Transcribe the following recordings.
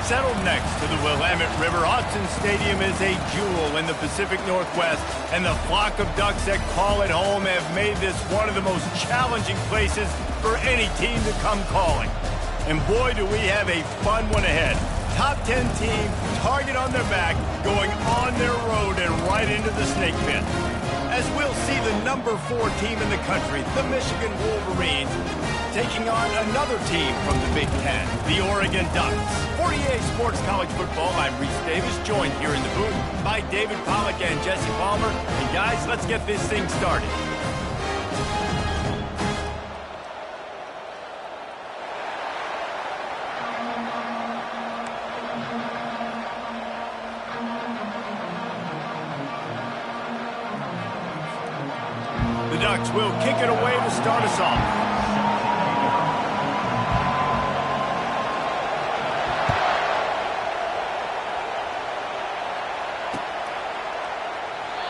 Settled next to the Willamette River, Autzen Stadium is a jewel in the Pacific Northwest, and the flock of Ducks that call it home have made this one of the most challenging places for any team to come calling. And boy, do we have a fun one ahead. Top 10 team, target on their back, going on their road and right into the snake pit. As we'll see the number 4 team in the country, the Michigan Wolverines, taking on another team from the Big Ten, the Oregon Ducks. For EA Sports College Football, I'm Reese Davis, joined here in the booth by David Pollack and Jesse Palmer. And guys, let's get this thing started. The Ducks will kick it away to start us off.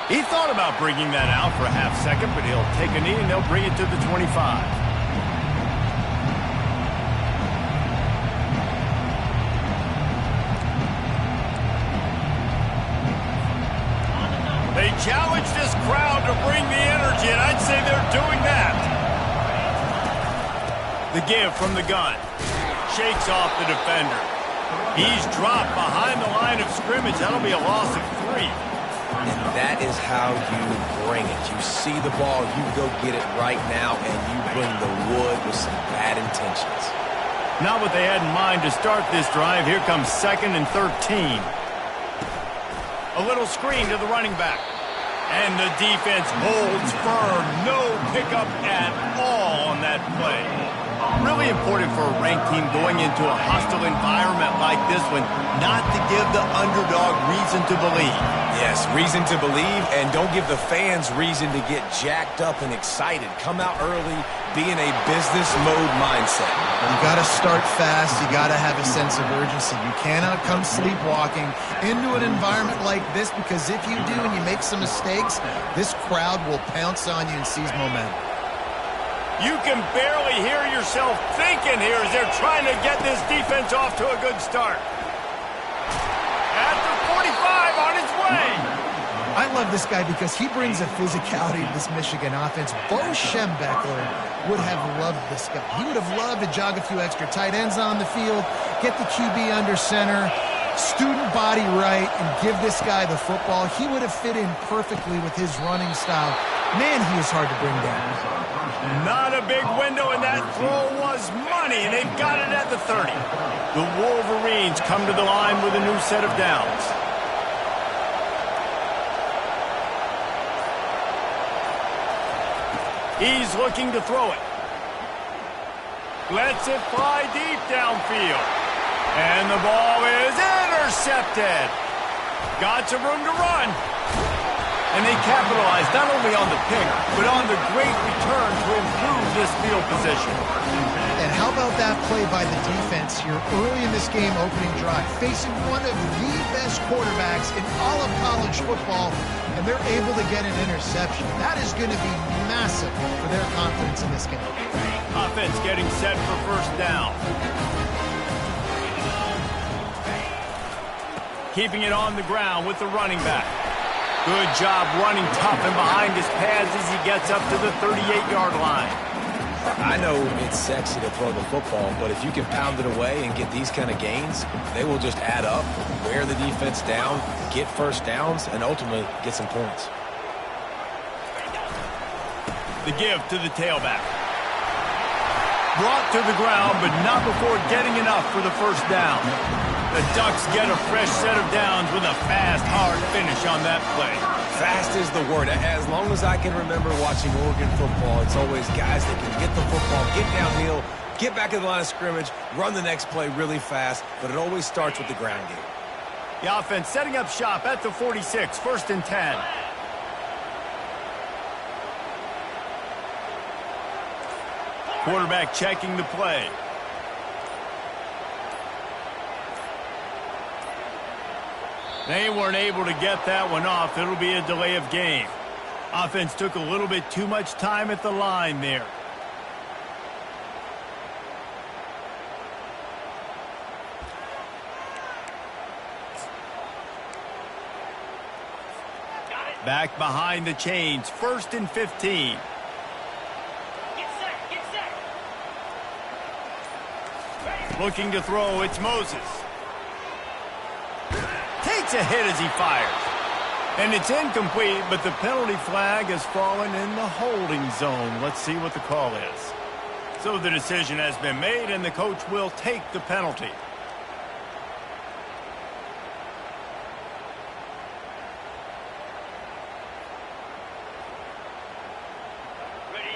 He thought about bringing that out for a half second, but he'll take a knee and they'll bring it to the 25. They challenge this crowd to bring the energy, and I'd say they're doing that. The give from the gun. Shakes off the defender. He's dropped behind the line of scrimmage. That'll be a loss of 3. And that is how you bring it. You see the ball, you go get it right now, and you bring the wood with some bad intentions. Not what they had in mind to start this drive. Here comes 2nd and 13. A little screen to the running back. And the defense holds firm. No pickup at all on that play. Really important for a ranked team going into a hostile environment like this one, not to give the underdog reason to believe. Yes, reason to believe, and don't give the fans reason to get jacked up and excited. Come out early, be in a business mode mindset. You got to start fast. You got to have a sense of urgency. You cannot come sleepwalking into an environment like this, because if you do and you make some mistakes, this crowd will pounce on you and seize momentum. You can barely hear yourself thinking here as they're trying to get this defense off to a good start. At the 45 on its way. I love this guy because he brings a physicality to this Michigan offense. Bo Schembechler would have loved this guy. He would have loved to jog a few extra tight ends on the field, get the QB under center, student body right, and give this guy the football. He would have fit in perfectly with his running style. Man, he is hard to bring down. Not a big window, and that throw was money, and they've got it at the 30. The Wolverines come to the line with a new set of downs. He's looking to throw it. Lets it fly deep downfield. And the ball is intercepted. Got some room to run. And they capitalized not only on the pick, but on the great return to improve this field position. And how about that play by the defense here early in this game opening drive, facing one of the best quarterbacks in all of college football, and they're able to get an interception. That is going to be massive for their confidence in this game. Offense getting set for first down. Keeping it on the ground with the running back. Good job running tough and behind his pads as he gets up to the 38-yard line. I know it's sexy to throw the football, but if you can pound it away and get these kind of gains, they will just add up, wear the defense down, get first downs, and ultimately get some points. The give to the tailback. Brought to the ground, but not before getting enough for the first down. The Ducks get a fresh set of downs with a fast, hard finish on that play. Fast is the word. As long as I can remember watching Oregon football, it's always guys that can get the football, get downhill, get back in the line of scrimmage, run the next play really fast, but it always starts with the ground game. The offense setting up shop at the 46, 1st and 10. Quarterback checking the play. They weren't able to get that one off. It'll be a delay of game. Offense took a little bit too much time at the line there. Back behind the chains, 1st and 15. Looking to throw, it's Moses. Takes a hit as he fires. And it's incomplete, but the penalty flag has fallen in the holding zone. Let's see what the call is. So the decision has been made, and the coach will take the penalty.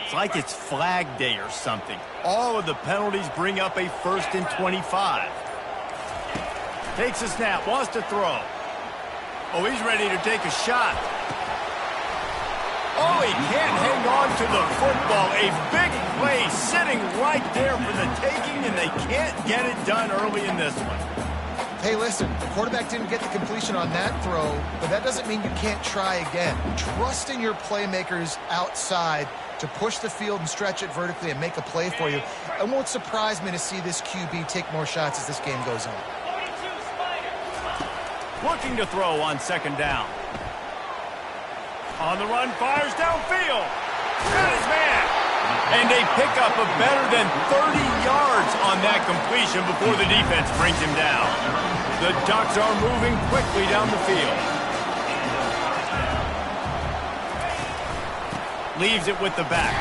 It's like it's flag day or something. All of the penalties bring up a 1st and 25. Takes a snap, wants to throw. Oh, he's ready to take a shot. Oh, he can't hang on to the football. A big play sitting right there for the taking, and they can't get it done early in this one. Hey, listen, the quarterback didn't get the completion on that throw, but that doesn't mean you can't try again. Trust in your playmakers outside to push the field and stretch it vertically and make a play for you. It won't surprise me to see this QB take more shots as this game goes on. Looking to throw on 2nd down. On the run, fires downfield. Got his man. And a pickup of better than 30 yards on that completion before the defense brings him down. The Ducks are moving quickly down the field. Leaves it with the back.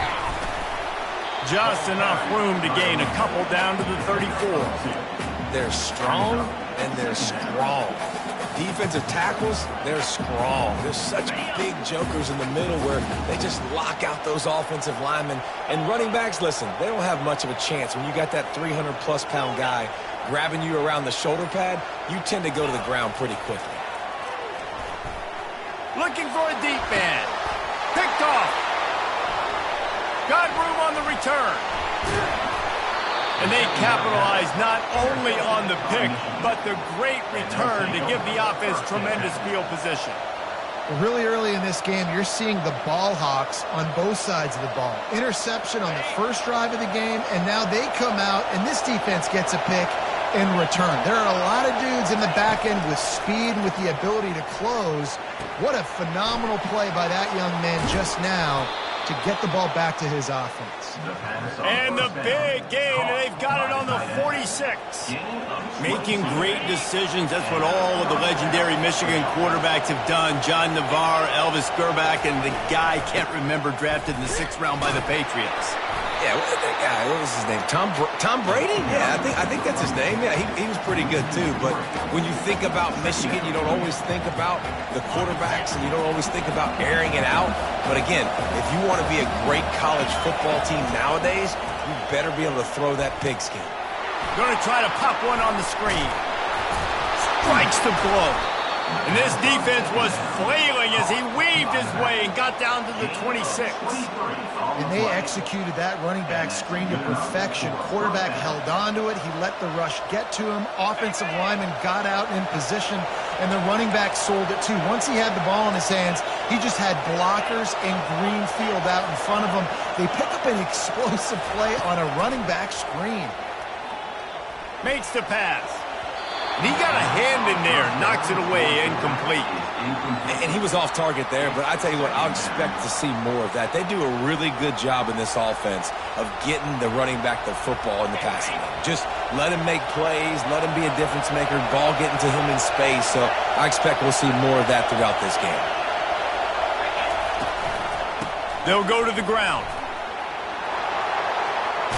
Just enough room to gain a couple down to the 34. They're strong and they're strong. Defensive tackles, they're strong. There's such big jokers in the middle where they just lock out those offensive linemen. And running backs, listen, they don't have much of a chance. When you got that 300-plus pound guy grabbing you around the shoulder pad, you tend to go to the ground pretty quickly. Looking for a deep man. Picked off. Got room on the return. And they capitalize not only on the pick, but the great return to give the offense tremendous field position. Really early in this game, you're seeing the ball hawks on both sides of the ball. Interception on the first drive of the game, and now they come out, and this defense gets a pick in return. There are a lot of dudes in the back end with speed and with the ability to close. What a phenomenal play by that young man just now to get the ball back to his offense. And the big gain, and they've got it on the 46. Making great decisions, that's what all of the legendary Michigan quarterbacks have done. John Navarre, Elvis Gerbach, and the guy, can't remember, drafted in the 6th round by the Patriots. Yeah, that guy, what was his name? Tom Brady? Yeah, I think that's his name. Yeah, he was pretty good too. But when you think about Michigan, you don't always think about the quarterbacks, and you don't always think about airing it out. But again, if you want to be a great college football team nowadays, you better be able to throw that pigskin. Going to try to pop one on the screen. Strikes the blow. And this defense was flailing as he weaved his way and got down to the 26. And they executed that running back screen to perfection. Quarterback held on to it. He let the rush get to him. Offensive lineman got out in position, and the running back sold it too. Once he had the ball in his hands, he just had blockers and green field out in front of him. They pick up an explosive play on a running back screen. Makes the pass. And he got a hand in there, knocks it away, incomplete. And he was off target there, but I tell you what, I'll expect to see more of that. They do a really good job in this offense of getting the running back the football in the passing game. Just let him make plays, let him be a difference maker, ball getting to him in space. So I expect we'll see more of that throughout this game. They'll go to the ground.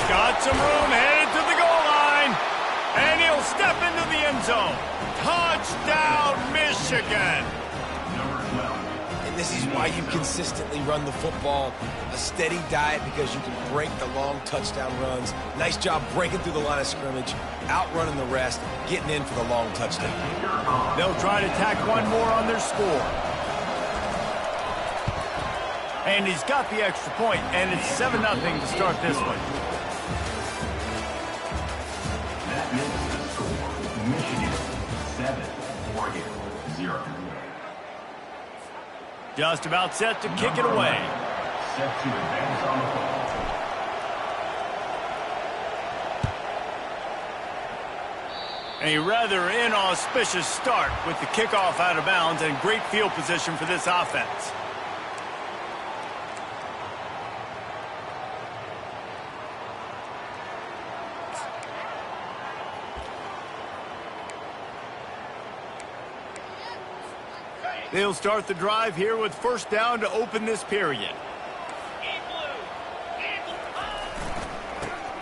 Got some room, headed to the goal line. And he'll step into the end zone. Touchdown, Michigan. And this is why you consistently run the football. A steady diet because you can break the long touchdown runs. Nice job breaking through the line of scrimmage, outrunning the rest, getting in for the long touchdown. They'll try to tack one more on their score. And he's got the extra point, and it's 7-0 to start this one. Michigan 7, Oregon 0. Just about set to kick it away. Set to advance on the football. A rather inauspicious start with the kickoff out of bounds and great field position for this offense. They'll start the drive here with first down to open this period.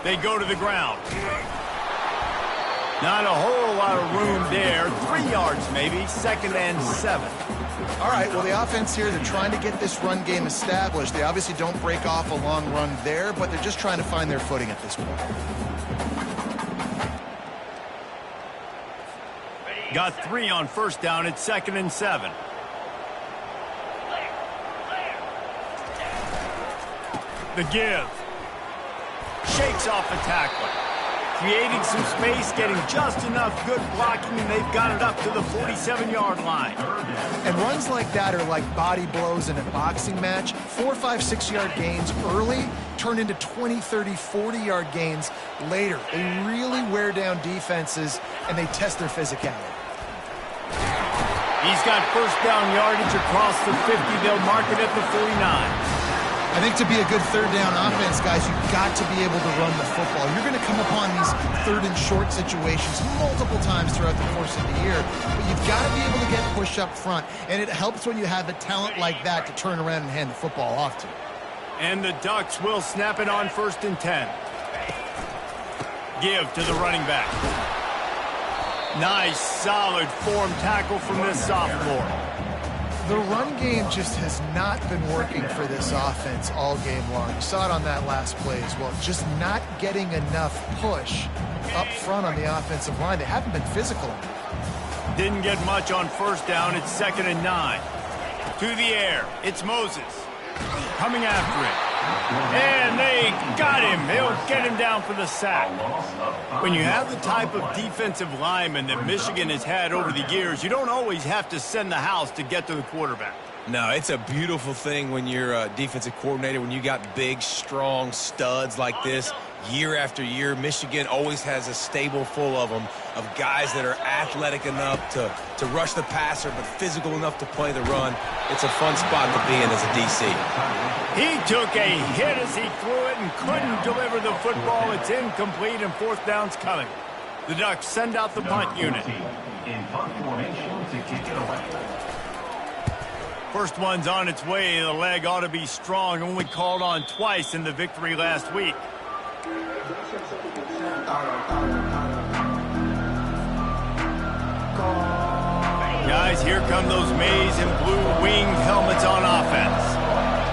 They go to the ground. Not a whole lot of room there. 3 yards maybe, 2nd and 7. All right, well, the offense here, they're trying to get this run game established. They obviously don't break off a long run there, but they're just trying to find their footing at this point. Got 3 on first down. It's 2nd and 7. The give. Shakes off the tackler. Creating some space, getting just enough good blocking, and they've got it up to the 47-yard line. And runs like that are like body blows in a boxing match. 4, 5, 6-yard gains early turn into 20, 30, 40-yard gains later. They really wear down defenses, and they test their physicality. He's got first down yardage across the 50. They'll mark it at the 49. I think to be a good third down offense, guys, you've got to be able to run the football. You're going to come upon these third and short situations multiple times throughout the course of the year, but you've got to be able to get push up front, and it helps when you have a talent like that to turn around and hand the football off to. And the Ducks will snap it on 1st and 10. Give to the running back. Nice, solid form tackle from this sophomore. The run game just has not been working for this offense all game long. You saw it on that last play as well. Just not getting enough push up front on the offensive line. They haven't been physical enough. Didn't get much on first down. It's 2nd and 9. To the air. It's Moses. Coming after it. And they got him. They'll get him down for the sack. When you have the type of defensive lineman that Michigan has had over the years, you don't always have to send the house to get to the quarterback. No, it's a beautiful thing when you're a defensive coordinator, when you got big, strong studs like this. Year after year, Michigan always has a stable full of them, of guys that are athletic enough to rush the passer, but physical enough to play the run. It's a fun spot to be in as a DC. He took a hit as he threw it and couldn't deliver the football. It's incomplete, and 4th down's coming. The Ducks send out the punt unit. In punt formation to kick it away. First one's on its way. The leg ought to be strong. Only called on twice in the victory last week. Guys, here come those maize and blue winged helmets on offense.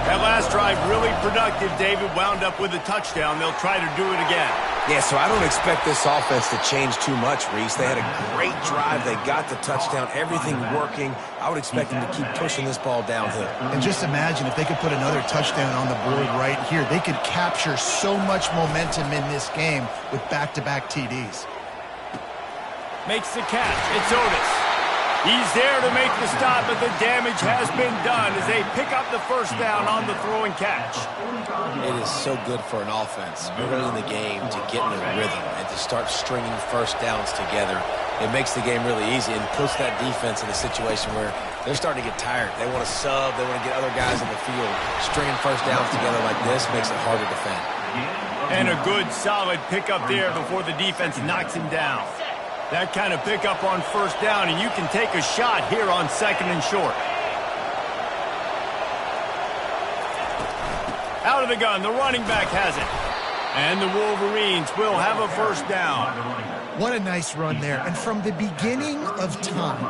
That last drive really productive. David wound up with a touchdown. They'll try to do it again. Yeah, so I don't expect this offense to change too much, Reese. They had a great drive. They got the touchdown. Everything working. I would expect them to keep pushing this ball downhill. And just imagine if they could put another touchdown on the board right here. They could capture so much momentum in this game with back-to-back TDs. Makes the catch. It's Otis. He's there to make the stop, but the damage has been done as they pick up the first down on the throw and catch. It is so good for an offense early in the game to get in a rhythm and to start stringing first downs together. It makes the game really easy and puts that defense in a situation where they're starting to get tired. They want to sub. They want to get other guys on the field. Stringing first downs together like this makes it hard to defend. And a good, solid pickup there before the defense knocks him down. That kind of pickup on first down, and you can take a shot here on 2nd and short. Out of the gun, the running back has it. And the Wolverines will have a first down. What a nice run there. And from the beginning of time,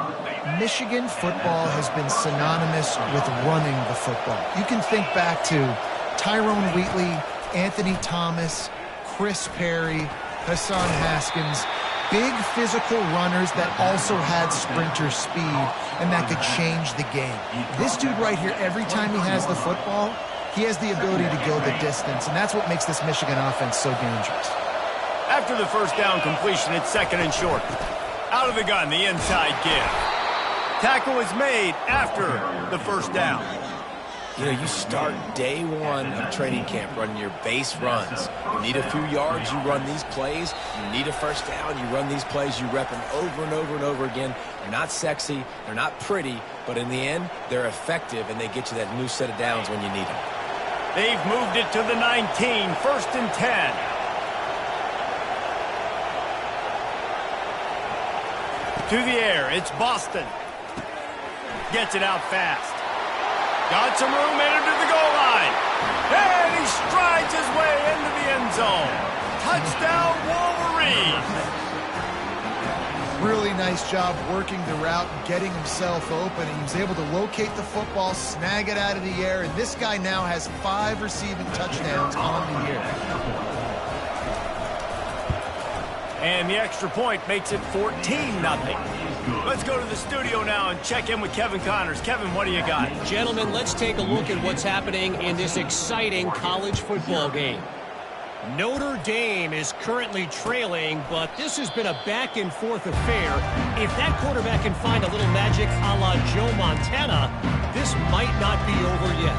Michigan football has been synonymous with running the football. You can think back to Tyrone Wheatley, Anthony Thomas, Chris Perry, Hassan Haskins. Big physical runners that also had sprinter speed and that could change the game. This dude right here, every time he has the football, he has the ability to go the distance, and that's what makes this Michigan offense so dangerous. After the first down completion, it's 2nd and short. Out of the gun, the inside give. Tackle is made after the first down. You know, you start day one of training camp running your base runs. You need a few yards, you run these plays. You need a first down, you run these plays. You rep them over and over and over again. They're not sexy, they're not pretty, but in the end, they're effective, and they get you that new set of downs when you need them. They've moved it to the 19, 1st and 10. To the air, it's Boston. Gets it out fast. Got some room headed to the goal line. And he strides his way into the end zone. Touchdown, Wolverines. Really nice job working the route and getting himself open. He was able to locate the football, snag it out of the air, and this guy now has 5 receiving touchdowns on the year. And the extra point makes it 14-0. Let's go to the studio now and check in with Kevin Connors. Kevin, what do you got? Gentlemen, let's take a look at what's happening in this exciting college football game. Notre Dame is currently trailing, but this has been a back-and-forth affair. If that quarterback can find a little magic a la Joe Montana, this might not be over yet.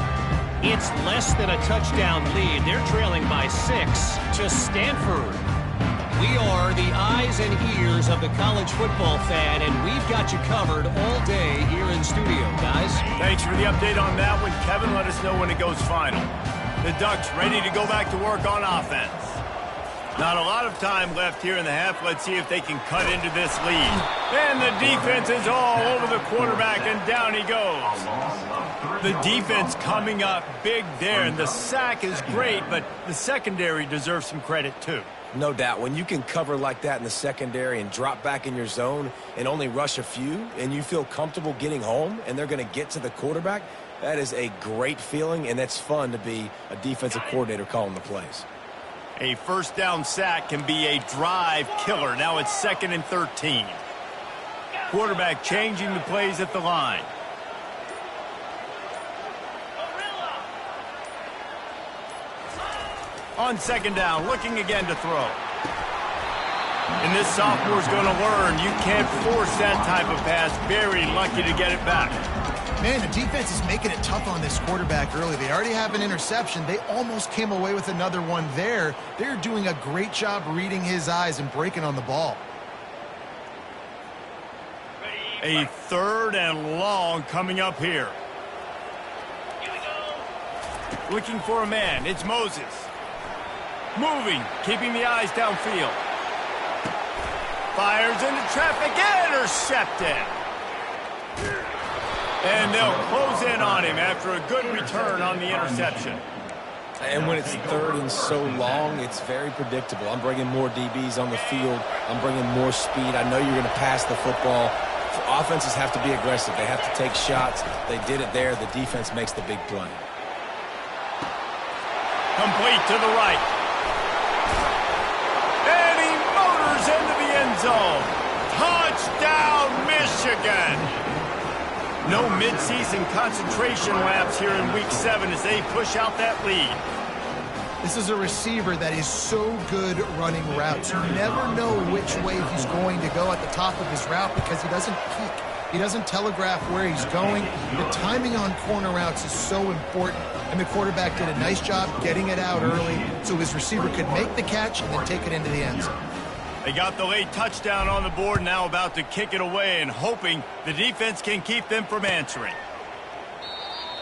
It's less than a touchdown lead. They're trailing by 6 to Stanford. We are the eyes and ears of the college football fan, and we've got you covered all day here in studio, guys. Thanks for the update on that one. Kevin, let us know when it goes final. The Ducks ready to go back to work on offense. Not a lot of time left here in the half. Let's see if they can cut into this lead. And the defense is all over the quarterback, and down he goes. The defense coming up big there, and the sack is great, but the secondary deserves some credit too. No doubt. When you can cover like that in the secondary and drop back in your zone and only rush a few, and you feel comfortable getting home and they're going to get to the quarterback, that is a great feeling, and it's fun to be a defensive coordinator calling the plays. A first down sack can be a drive killer. Now it's 2nd and 13. Quarterback changing the plays at the line. On 2nd down, looking again to throw. And this sophomore's going to learn you can't force that type of pass. Very lucky to get it back. Man, the defense is making it tough on this quarterback early. They already have an interception. They almost came away with another one there. They're doing a great job reading his eyes and breaking on the ball. A 3rd and long coming up here. Looking for a man. It's Moses. Moving, keeping the eyes downfield. Fires into traffic, intercepted. And they'll close in on him after a good return on the interception. And when it's 3rd and so long, it's very predictable. I'm bringing more DBs on the field. I'm bringing more speed. I know you're going to pass the football. Offenses have to be aggressive. They have to take shots. They did it there. The defense makes the big play. Complete to the right. And he motors into the end zone. Touchdown, Michigan. No midseason concentration laps here in Week 7 as they push out that lead. This is a receiver that is so good running routes. You never know which way he's going to go at the top of his route because he doesn't peek. He doesn't telegraph where he's going. The timing on corner routes is so important, and the quarterback did a nice job getting it out early so his receiver could make the catch and then take it into the end zone. They got the late touchdown on the board, now about to kick it away and hoping the defense can keep them from answering.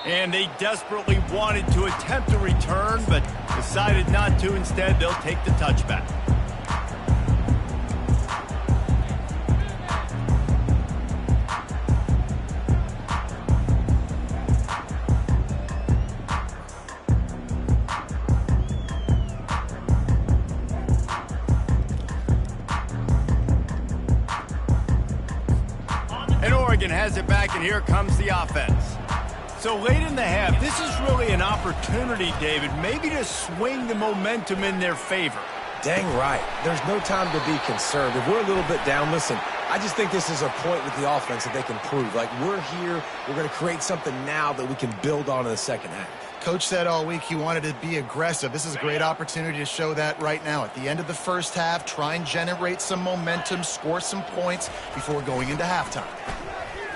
And they desperately wanted to attempt a return, but decided not to. Instead, they'll take the touchback. And Oregon has it back, and here comes the offense. So late in the half, this is really an opportunity, David, maybe to swing the momentum in their favor. Dang right. There's no time to be concerned. If we're a little bit down, listen, I just think this is a point with the offense that they can prove. Like, we're here, we're going to create something now that we can build on in the second half. Coach said all week he wanted to be aggressive. This is a great opportunity to show that right now. At the end of the first half, try and generate some momentum, score some points before going into halftime.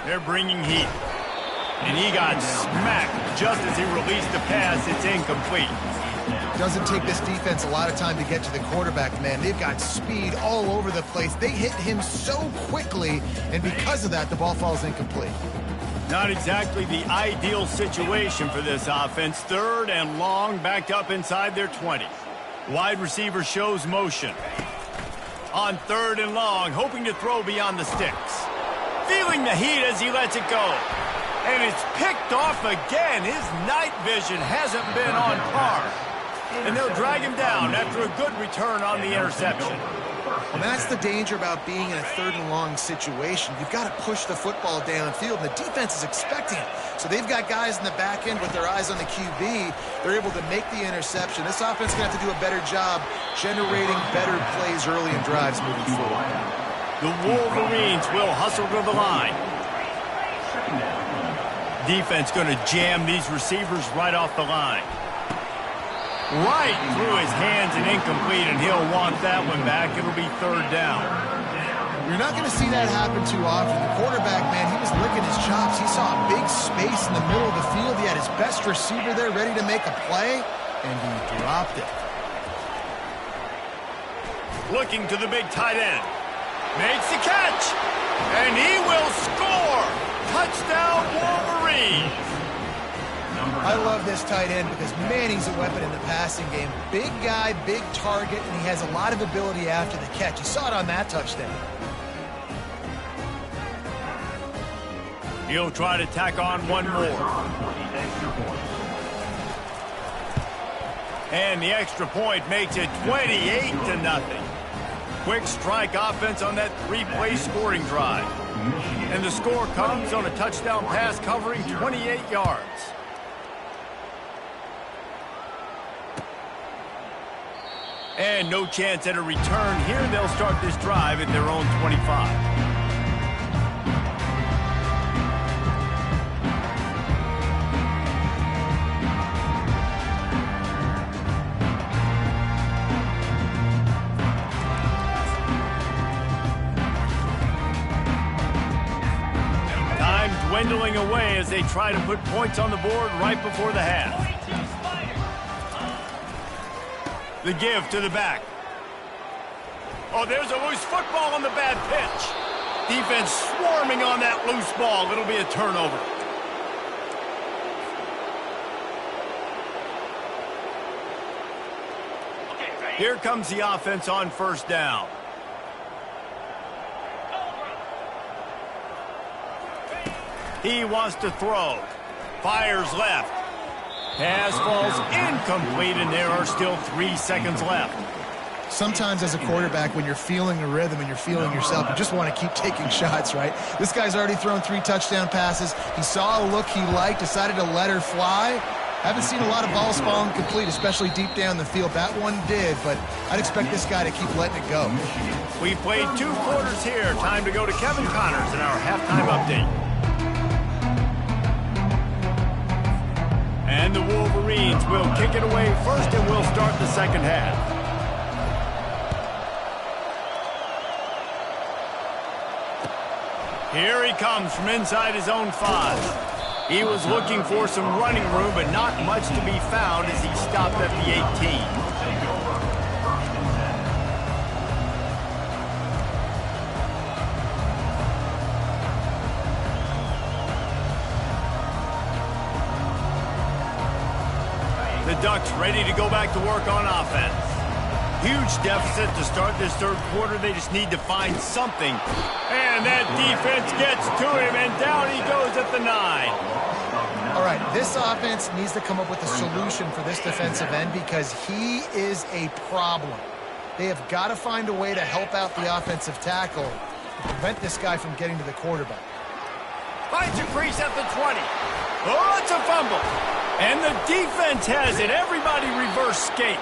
They're bringing heat. And he got smacked just as he released the pass. It's incomplete. Doesn't take this defense a lot of time to get to the quarterback, man. They've got speed all over the place. They hit him so quickly, and because of that, the ball falls incomplete. Not exactly the ideal situation for this offense. 3rd and long, backed up inside their 20. Wide receiver shows motion. On 3rd and long, hoping to throw beyond the sticks. Feeling the heat as he lets it go. And it's picked off again. His night vision hasn't been on par. And they'll drag him down after a good return on the interception. And that's the danger about being in a 3rd and long situation. You've got to push the football downfield, and the defense is expecting it. So they've got guys in the back end with their eyes on the QB. They're able to make the interception. This offense is going to have to do a better job generating better plays early in drives moving forward. The Wolverines will hustle to the line. Defense going to jam these receivers right off the line. Right through his hands and incomplete, and he'll want that one back. It'll be 3rd down. You're not going to see that happen too often. The quarterback, man, he was licking his chops. He saw a big space in the middle of the field. He had his best receiver there ready to make a play, and he dropped it. Looking to the big tight end. Makes the catch, and he will score. Touchdown, Wolverines. I love this tight end because, man, he's a weapon in the passing game. Big guy, big target, and he has a lot of ability after the catch. You saw it on that touchdown. He'll try to tack on one more. And the extra point makes it 28-0. Quick strike offense on that 3-play scoring drive. And the score comes on a touchdown pass covering 28 yards. And no chance at a return here. They'll start this drive at their own 25. Time dwindling away as they try to put points on the board right before the half. The give to the back. Oh, there's a loose football on the bad pitch. Defense swarming on that loose ball. It'll be a turnover. Here comes the offense on 1st down. He wants to throw. Fires left. Pass falls incomplete, and there are still 3 seconds left. Sometimes as a quarterback, when you're feeling a rhythm and you're feeling yourself, you just want to keep taking shots, right? This guy's already thrown 3 touchdown passes. He saw a look he liked, decided to let her fly. Haven't seen a lot of balls falling complete, especially deep down the field. That one did, but I'd expect this guy to keep letting it go. We played 2 quarters here. Time to go to Kevin Connors in our halftime update. And the Wolverines will kick it away first, and we'll start the second half. Here he comes from inside his own 5. He was looking for some running room, but not much to be found as he stopped at the 18. The Ducks ready to go back to work on offense. Huge deficit to start this 3rd quarter. They just need to find something. And that defense gets to him, and down he goes at the 9. All right, this offense needs to come up with a solution for this defensive end because he is a problem. They have got to find a way to help out the offensive tackle to prevent this guy from getting to the quarterback. Finds a crease at the 20. Oh, it's a fumble. And the defense has it. Everybody reverse skate.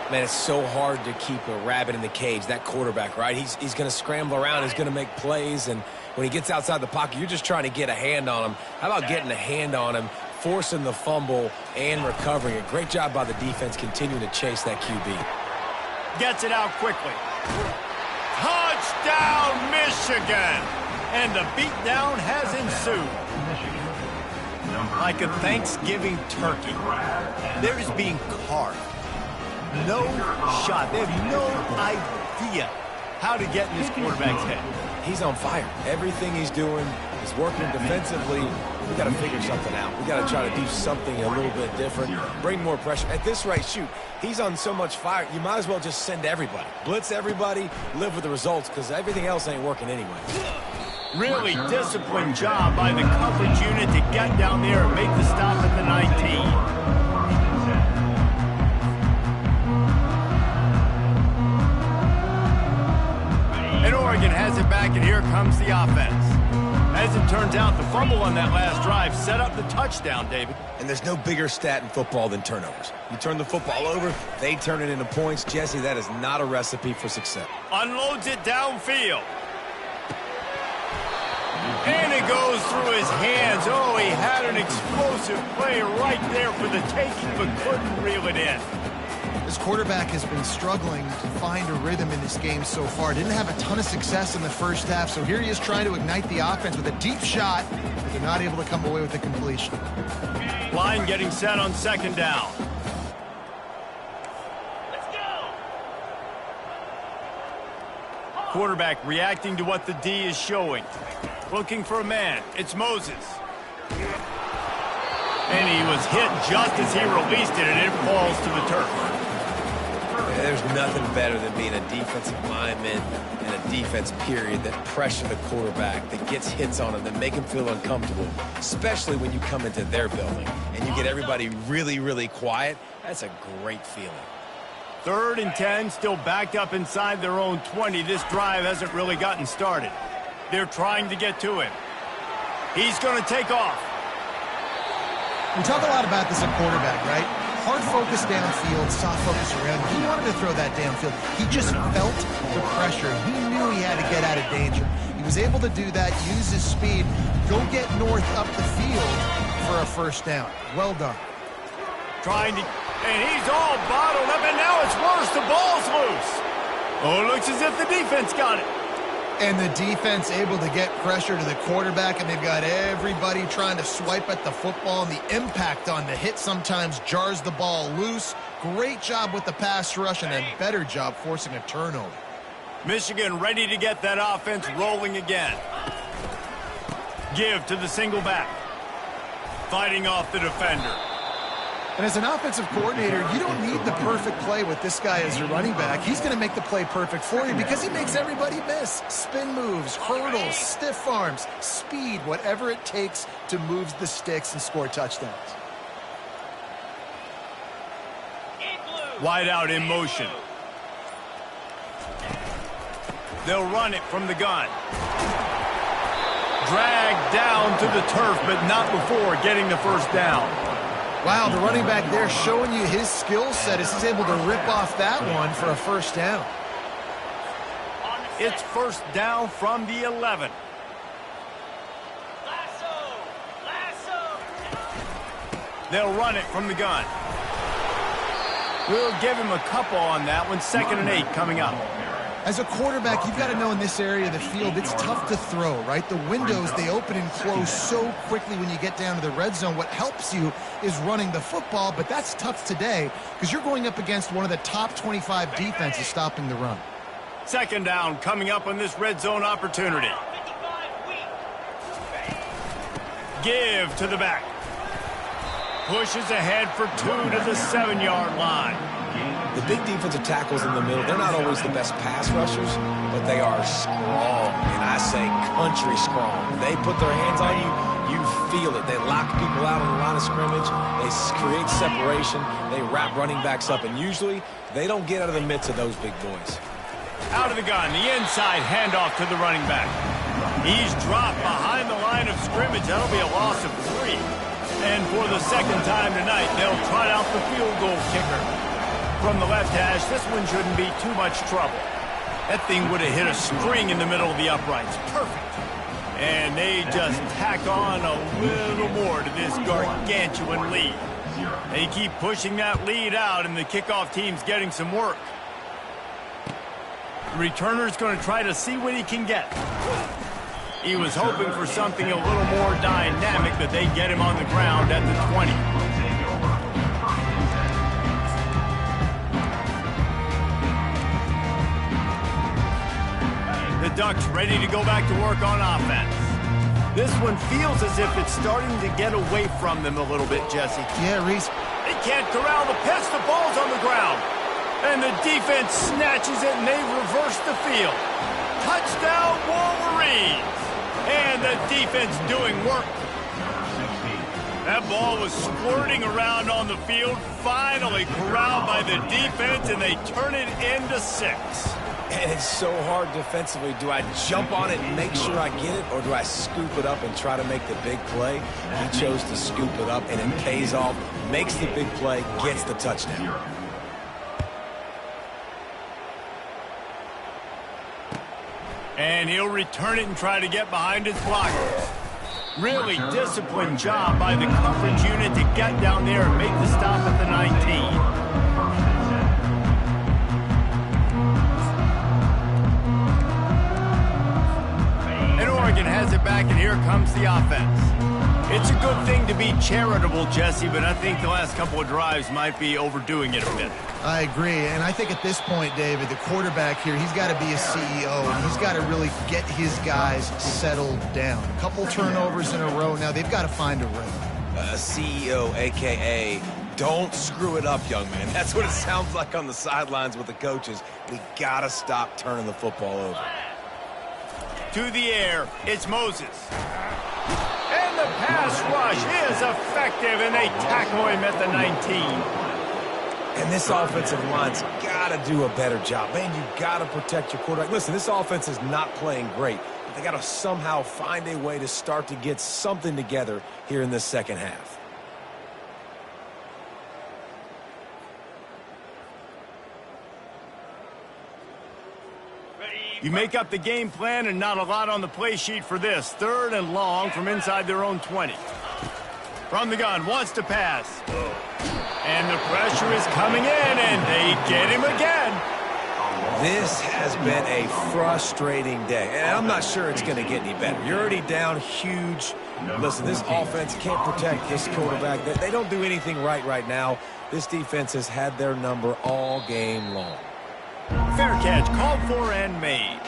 Man, it's so hard to keep a rabbit in the cage, that quarterback, right? He's going to scramble around. He's going to make plays. And when he gets outside the pocket, you're just trying to get a hand on him. How about getting a hand on him, forcing the fumble, and recovering it? Great job by the defense continuing to chase that QB. Gets it out quickly. Touchdown, Michigan. And the beatdown has ensued. Like a Thanksgiving turkey, they're just being carved. No shot. They have no idea how to get in this quarterback's head. He's on fire. Everything he's doing is working defensively. We got to figure something out. We got to try to do something a little bit different, bring more pressure. At this rate, shoot, he's on so much fire, you might as well just send everybody. Blitz everybody, live with the results, because everything else ain't working anyway. Really disciplined job by the coverage unit to get down there and make the stop at the 19. And Oregon has it back, and here comes the offense. As it turns out, the fumble on that last drive set up the touchdown, David. And there's no bigger stat in football than turnovers. You turn the football over, they turn it into points. Jesse, that is not a recipe for success. Unloads it downfield. And it goes through his hands. Oh, he had an explosive play right there for the taking, but couldn't reel it in. This quarterback has been struggling to find a rhythm in this game so far. Didn't have a ton of success in the first half, so here he is trying to ignite the offense with a deep shot, but they're not able to come away with the completion. Line getting set on second down. Let's go. Quarterback reacting to what the D is showing. Looking for a man. It's Moses. And he was hit just as he released it, and it falls to the turf. There's nothing better than being a defensive lineman and a defense period that pressure the quarterback, that gets hits on him, that make him feel uncomfortable, especially when you come into their building and you get everybody really, really quiet. That's a great feeling. 3rd and 10, still backed up inside their own 20. This drive hasn't really gotten started. They're trying to get to him. He's going to take off. We talk a lot about this at quarterback, right? Hard focus downfield, soft focus around. He wanted to throw that downfield. He just felt the pressure. He knew he had to get out of danger. He was able to do that, use his speed, go get North up the field for a first down. Well done. Trying to, and he's all bottled up, and now it's worse. The ball's loose. Oh, it looks as if the defense got it. And the defense able to get pressure to the quarterback, and they've got everybody trying to swipe at the football, and the impact on the hit sometimes jars the ball loose. Great job with the pass rush, and a better job forcing a turnover. Michigan ready to get that offense rolling again. Give to the single back. Fighting off the defender. And as an offensive coordinator, you don't need the perfect play with this guy as your running back. He's going to make the play perfect for you because he makes everybody miss. Spin moves, hurdles, stiff arms, speed, whatever it takes to move the sticks and score touchdowns. Wide out in motion. They'll run it from the gun. Dragged down to the turf, but not before getting the first down. Wow, the running back there showing you his skill set as he's able to rip off that one for a first down. It's first down from the 11. They'll run it from the gun. We'll give him a couple on that one. 2nd and 8 coming up. As a quarterback, you've got to know in this area of the field, it's tough to throw, right? The windows, they open and close so quickly when you get down to the red zone. What helps you is running the football, but that's tough today because you're going up against one of the top 25 defenses stopping the run. 2nd down coming up on this red zone opportunity. Give to the back. Pushes ahead for 2 to the 7-yard line. The big defensive tackles in the middle, they're not always the best pass rushers, but they are strong, and I say country strong. When they put their hands on you, you feel it. They lock people out on the line of scrimmage. They create separation. They wrap running backs up, and usually they don't get out of the midst of those big boys. Out of the gun, the inside handoff to the running back. He's dropped behind the line of scrimmage. That'll be a loss of 3. And for the 2nd time tonight, they'll trot out the field goal kicker. From the left hash, this one shouldn't be too much trouble. That thing would have hit a string in the middle of the uprights. Perfect. And they just tack on a little more to this gargantuan lead. They keep pushing that lead out, and the kickoff team's getting some work. The returner's going to try to see what he can get. He was hoping for something a little more dynamic, but they get him on the ground at the 20. The Ducks ready to go back to work on offense. This one feels as if it's starting to get away from them a little bit, Jesse. Yeah, Reese. They can't corral the pitch. The ball's on the ground. And the defense snatches it, and they reverse the field. Touchdown, Wolverines! And the defense doing work. That ball was squirting around on the field, finally corralled by the defense, and they turn it into 6. And it's so hard defensively. Do I jump on it and make sure I get it, or do I scoop it up and try to make the big play? He chose to scoop it up, and it pays off, makes the big play, gets the touchdown. And he'll return it and try to get behind his blockers. Really disciplined job by the coverage unit to get down there and make the stop at the 19. And Oregon has it back, and here comes the offense. It's a good thing to be charitable, Jesse, but I think the last couple of drives might be overdoing it a bit. I agree, and I think at this point, David, the quarterback here, he's got to be a CEO, and he's got to really get his guys settled down. A couple turnovers in a row now. They've got to find a rhythm. CEO, a.k.a. don't screw it up, young man. That's what it sounds like on the sidelines with the coaches. We got to stop turning the football over. To the air, it's Moses. And the pass rush is effective, and they tackle him at the 19. And this offensive line's got to do a better job. Man, you got to protect your quarterback. Listen, this offense is not playing great. But they got to somehow find a way to start to get something together here in this second half. You make up the game plan, and not a lot on the play sheet for this. 3rd and long from inside their own 20. From the gun, wants to pass. And the pressure is coming in, and they get him again. This has been a frustrating day, and I'm not sure it's going to get any better. You're already down huge. Listen, this offense can't protect this quarterback. They don't do anything right now. This defense has had their number all game long. Fair catch, called for and made.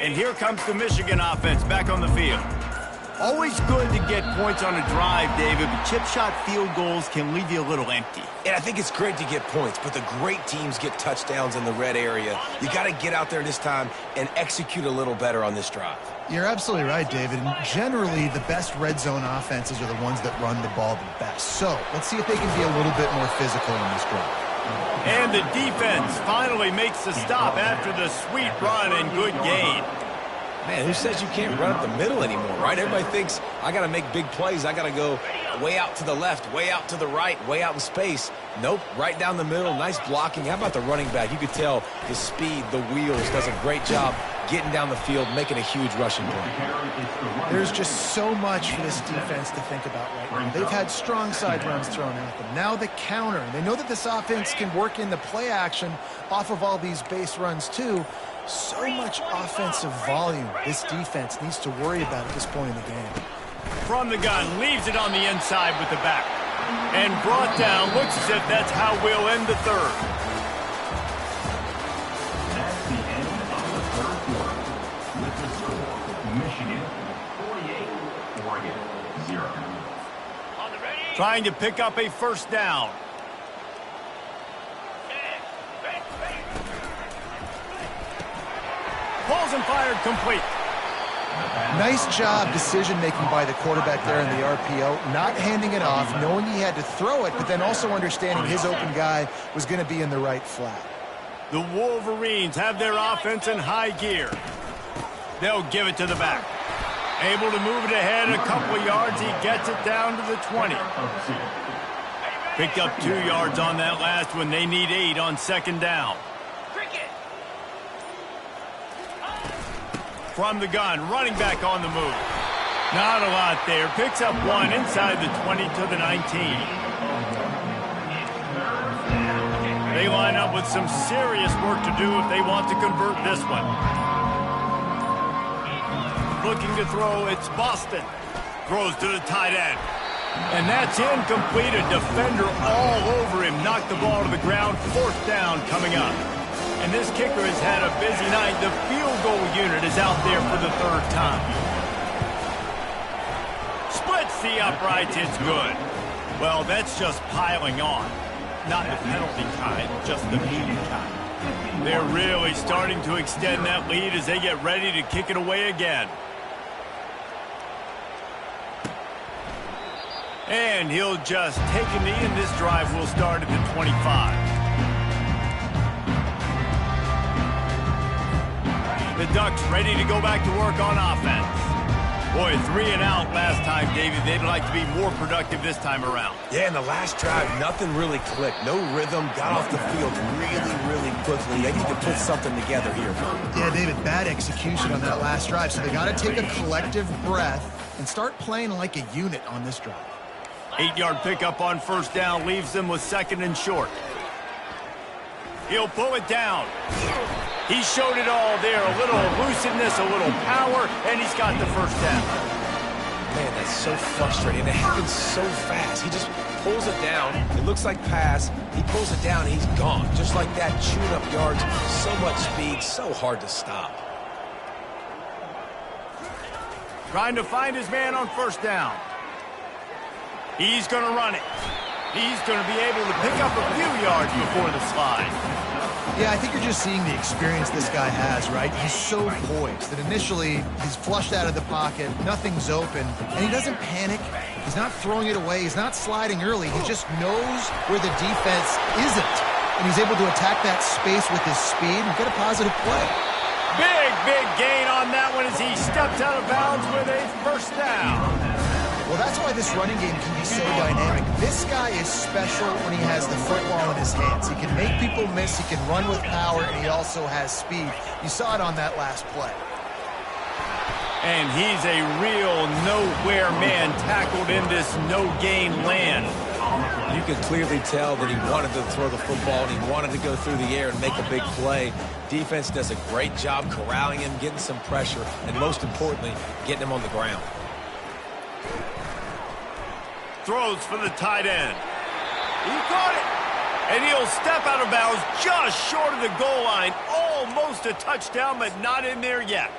And here comes the Michigan offense back on the field. Always good to get points on a drive, David, but chip shot field goals can leave you a little empty. And I think it's great to get points, but the great teams get touchdowns in the red area. You got to get out there this time and execute a little better on this drive. You're absolutely right, David. And generally, the best red zone offenses are the ones that run the ball the best. So let's see if they can be a little bit more physical in this drive. And the defense finally makes the stop after the sweet run and good gain. Man, who says you can't run up the middle anymore, right? Everybody thinks I got to make big plays. I got to go way out to the left, way out to the right, way out in space. Nope, right down the middle. Nice blocking. How about the running back? You could tell his speed, the wheels, does a great job getting down the field, making a huge rushing play. There's just so much for this defense to think about right now. They've had strong side runs thrown at them. Now the counter. They know that this offense can work in the play action off of all these base runs too. So much offensive volume this defense needs to worry about at this point in the game. From the gun, leaves it on the inside with the back. And brought down, looks as if that's how we'll end the 3rd. That's the end of the 3rd quarter. With the score, Michigan 48, Oregon 0. Trying to pick up a first down. Balls and fired complete. Nice job decision-making by the quarterback there in the RPO, not handing it off, knowing he had to throw it, but then also understanding his open guy was going to be in the right flat. The Wolverines have their offense in high gear. They'll give it to the back. Able to move it ahead a couple of yards. He gets it down to the 20. Picked up 2 yards on that last one. They need 8 on 2nd down. From the gun, running back on the move. Not a lot there. Picks up 1 inside the 20 to the 19. They line up with some serious work to do if they want to convert this one. Looking to throw, it's Boston. Throws to the tight end. And that's incomplete. A defender all over him. Knocked the ball to the ground. 4th down coming up. And this kicker has had a busy night. The field goal unit is out there for the third time. Splits the uprights. It's good. Well, that's just piling on. Not the penalty kind, just the mean kind. They're really starting to extend that lead as they get ready to kick it away again. And he'll just take a knee, and this drive will start at the 25. The Ducks ready to go back to work on offense. Boy, 3 and out last time, David. They'd like to be more productive this time around. Yeah, in the last drive, nothing really clicked. No rhythm, got off the field really quickly. They need to put something together here. Yeah, David, bad execution on that last drive, so they got to take a collective breath and start playing like a unit on this drive. 8-yard pickup on first down leaves them with 2nd and short. He'll pull it down. He showed it all there. A little elusiveness, a little power, and he's got the first down. Man, that's so frustrating. It happens so fast. He just pulls it down. It looks like pass. He pulls it down, and he's gone. Just like that, chewing up yards. So much speed, so hard to stop. Trying to find his man on first down. He's going to run it. He's going to be able to pick up a few yards before the slide. Yeah, I think you're just seeing the experience this guy has, right? He's so poised that initially he's flushed out of the pocket, nothing's open, and he doesn't panic. He's not throwing it away. He's not sliding early. He just knows where the defense isn't, and he's able to attack that space with his speed and get a positive play. Big gain on that one as he steps out of bounds with a first down. Well, that's why this running game can be so dynamic. This guy is special when he has the football in his hands. He can make people miss, he can run with power, and he also has speed. You saw it on that last play. And he's a real nowhere man tackled in this no-gain land. You could clearly tell that he wanted to throw the football and he wanted to go through the air and make a big play. Defense does a great job corralling him, getting some pressure, and most importantly, getting him on the ground. Throws for the tight end. He caught it. And he'll step out of bounds just short of the goal line. Almost a touchdown, but not in there yet.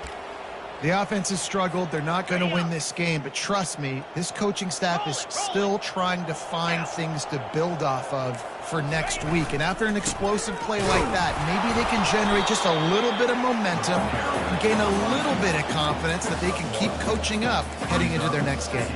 The offense has struggled. They're not going to win this game, but trust me, this coaching staff is still trying to find things to build off of for next week. And after an explosive play like that, maybe they can generate just a little bit of momentum and gain a little bit of confidence that they can keep coaching up heading into their next game.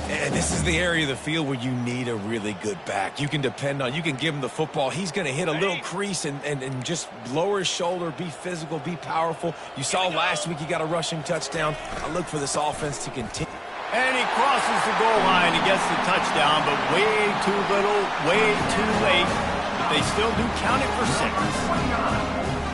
And this is the area of the field where you need a really good back. You can depend on, you can give him the football. He's going to hit a little crease and just lower his shoulder, be physical, be powerful. You saw last week he got a rushing touchdown. I look for this offense to continue. And he crosses the goal line. He gets the touchdown, but way too little, way too late. But they still do count it for 6.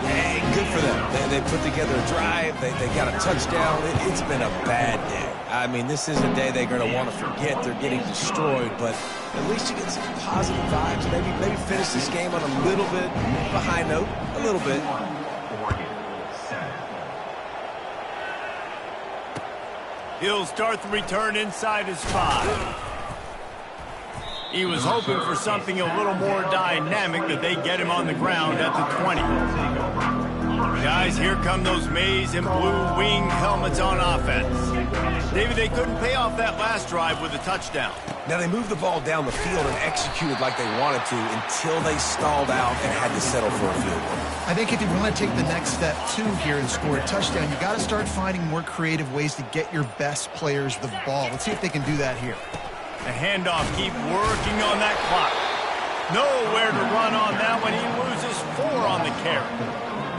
Hey, good for them. They put together a drive. They got a touchdown. It's been a bad day. I mean, this is a day they're going to want to forget. They're getting destroyed, but at least you get some positive vibes. Maybe finish this game on a little bit of a high note, a little bit. He'll start the return inside his 5. He was hoping for something a little more dynamic, that they get him on the ground at the 20. Guys, here come those maize and blue wing helmets on offense. David, they couldn't pay off that last drive with a touchdown. Now, they moved the ball down the field and executed like they wanted to until they stalled out and had to settle for a field goal. I think if you want to take the next step, too, here and score a touchdown, you got to start finding more creative ways to get your best players the ball. Let's see if they can do that here. The handoff, keep working on that clock. Nowhere to run on that one. He loses 4 on the carry.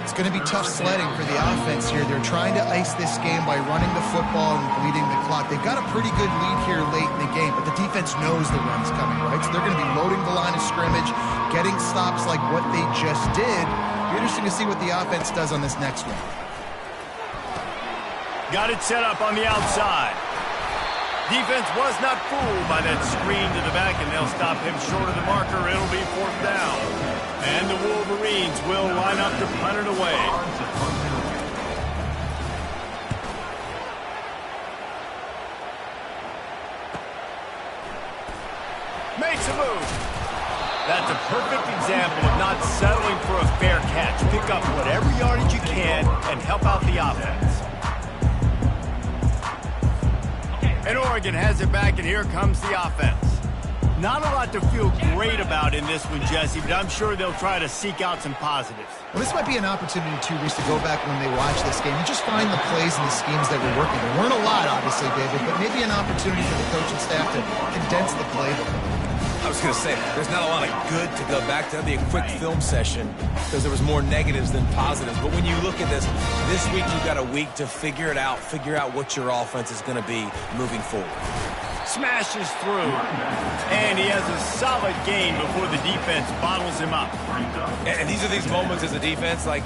It's going to be tough sledding for the offense here. They're trying to ice this game by running the football and bleeding the clock. They've got a pretty good lead here late in the game, but the defense knows the run's coming, right? So they're going to be loading the line of scrimmage, getting stops like what they just did. Be interesting to see what the offense does on this next one. Got it set up on the outside. Defense was not fooled by that screen to the back, and they'll stop him short of the marker. It'll be 4th down. And the Wolverines will line up to punt it away. Makes a move. That's a perfect example of not settling for a fair catch. Pick pick up whatever yardage you can and help out the offense. And Oregon has it back, and here comes the offense. Not a lot to feel great about in this one, Jesse, but I'm sure they'll try to seek out some positives. Well, this might be an opportunity, too, Reese, to go back when they watch this game and just find the plays and the schemes that were working. There weren't a lot, obviously, David, but maybe an opportunity for the coaching staff to condense the playbook. I was going to say, there's not a lot of good to go back to. That'd be a quick film session because there was more negatives than positives. But when you look at this week you've got a week to figure it out, figure out what your offense is going to be moving forward. Smashes through, and he has a solid gain before the defense bottles him up. And these are these moments as a defense, like,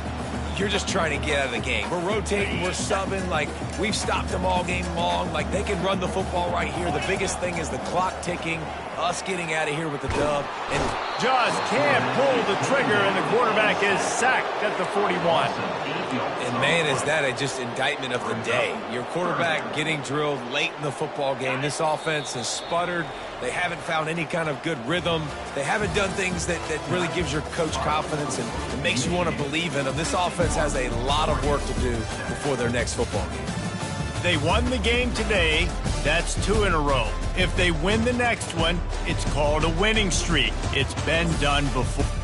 you're just trying to get out of the game. We're rotating, we're subbing, like, we've stopped them all game long. Like, they can run the football right here. The biggest thing is the clock ticking, us getting out of here with the dub. And just can't pull the trigger, and the quarterback is sacked at the 41. And, man, is that just indictment of the day. Your quarterback getting drilled late in the football game. This offense has sputtered. They haven't found any kind of good rhythm. They haven't done things that really gives your coach confidence and it makes you want to believe in them. This offense has a lot of work to do before their next football game. They won the game today. That's 2 in a row. If they win the next one, it's called a winning streak. It's been done before.